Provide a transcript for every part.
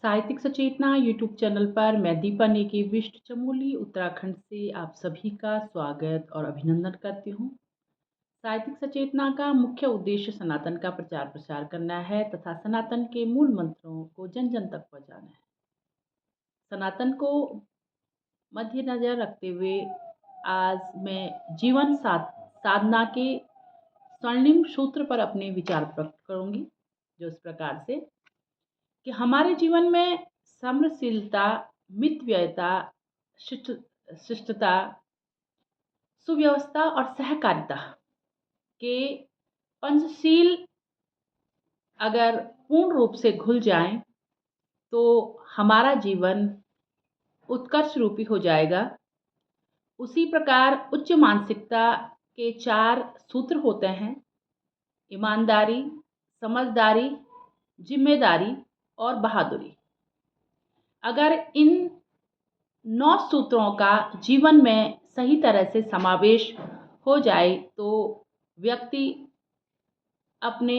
साहित्यिक सचेतना YouTube channel पर मैं दीपा नेगी विष्ट चमोली उत्तराखंड से आप सभी का स्वागत और अभिनंदन करती हूँ। साहित्यिक सचेतना का मुख्य उद्देश्य सनातन का प्रचार प्रसार करना है तथा सनातन के मूल मंत्रों को जन जन तक पहुँचाना है। सनातन को मद्देनजर रखते हुए आज मैं जीवन साधना के स्वर्णिम सूत्र पर अपने विचार प्रकट करूँगी, जो इस प्रकार से कि हमारे जीवन में समरसशीलता, मितव्ययिता, शिष्टता, सुव्यवस्था और सहकारिता के पंचशील अगर पूर्ण रूप से घुल जाएं, तो हमारा जीवन उत्कर्ष रूपी हो जाएगा। उसी प्रकार उच्च मानसिकता के 4 सूत्र होते हैं: ईमानदारी, समझदारी, जिम्मेदारी और बहादुरी। अगर इन 9 सूत्रों का जीवन में सही तरह से समावेश हो जाए तो व्यक्ति अपने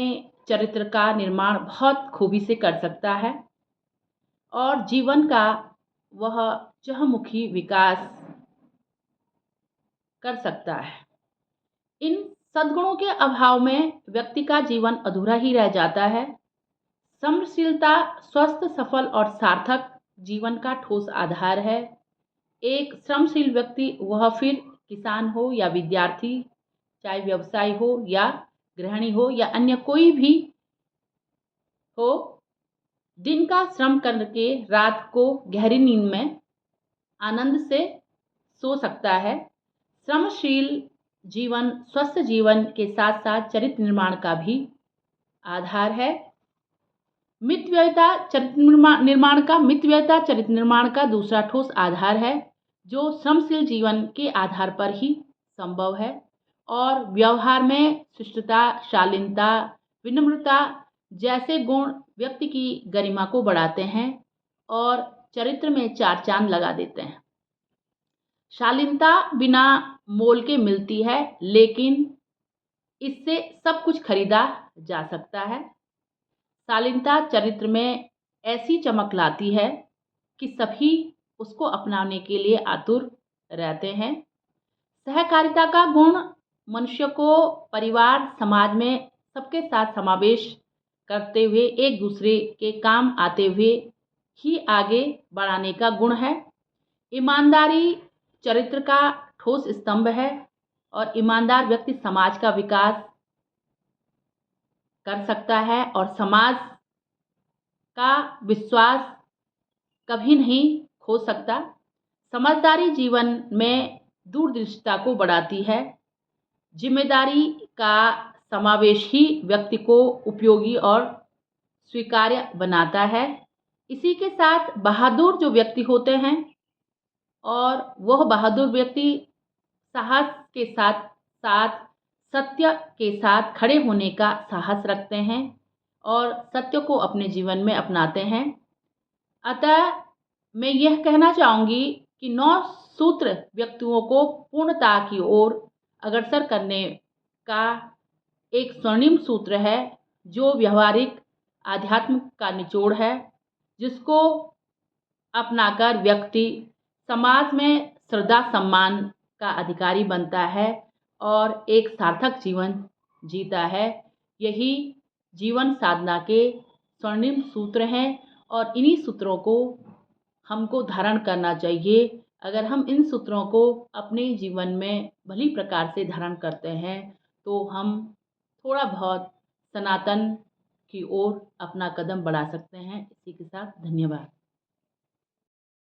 चरित्र का निर्माण बहुत खूबी से कर सकता है और जीवन का वह चहुमुखी विकास कर सकता है। इन सद्गुणों के अभाव में व्यक्ति का जीवन अधूरा ही रह जाता है। समरसशीलता स्वस्थ, सफल और सार्थक जीवन का ठोस आधार है। एक श्रमशील व्यक्ति, वह फिर किसान हो या विद्यार्थी, चाहे व्यवसायी हो या गृहिणी हो या अन्य कोई भी हो, दिन का श्रम करके रात को गहरी नींद में आनंद से सो सकता है। श्रमशील जीवन स्वस्थ जीवन के साथ साथ चरित्र निर्माण का भी आधार है। मितव्ययिता चरित्र निर्माण का दूसरा ठोस आधार है, जो श्रमशील जीवन के आधार पर ही संभव है और व्यवहार में शिष्टता, शालीनता, विनम्रता जैसे गुण व्यक्ति की गरिमा को बढ़ाते हैं और चरित्र में 4 चांद लगा देते हैं। शालीनता बिना मोल के मिलती है, लेकिन इससे सब कुछ खरीदा जा सकता है। शालीनता चरित्र में ऐसी चमक लाती है कि सभी उसको अपनाने के लिए आतुर रहते हैं। सहकारिता का गुण मनुष्य को परिवार, समाज में सबके साथ समावेश करते हुए एक दूसरे के काम आते हुए ही आगे बढ़ाने का गुण है। ईमानदारी चरित्र का ठोस स्तंभ है और ईमानदार व्यक्ति समाज का विकास कर सकता है और समाज का विश्वास कभी नहीं खो सकता। समझदारी जीवन में दूरदृष्टिता को बढ़ाती है। जिम्मेदारी का समावेश ही व्यक्ति को उपयोगी और स्वीकार्य बनाता है। इसी के साथ बहादुर जो व्यक्ति होते हैं, और वह बहादुर व्यक्ति साहस के साथ साथ सत्य के साथ खड़े होने का साहस रखते हैं और सत्य को अपने जीवन में अपनाते हैं। अतः मैं यह कहना चाहूँगी कि 9 सूत्र व्यक्तियों को पूर्णता की ओर अग्रसर करने का एक स्वर्णिम सूत्र है, जो व्यवहारिक आध्यात्म का निचोड़ है, जिसको अपनाकर व्यक्ति समाज में श्रद्धा सम्मान का अधिकारी बनता है और एक सार्थक जीवन जीता है। यही जीवन साधना के स्वर्णिम सूत्र हैं और इन्हीं सूत्रों को हमको धारण करना चाहिए। अगर हम इन सूत्रों को अपने जीवन में भली प्रकार से धारण करते हैं तो हम थोड़ा बहुत सनातन की ओर अपना कदम बढ़ा सकते हैं। इसी के साथ धन्यवाद।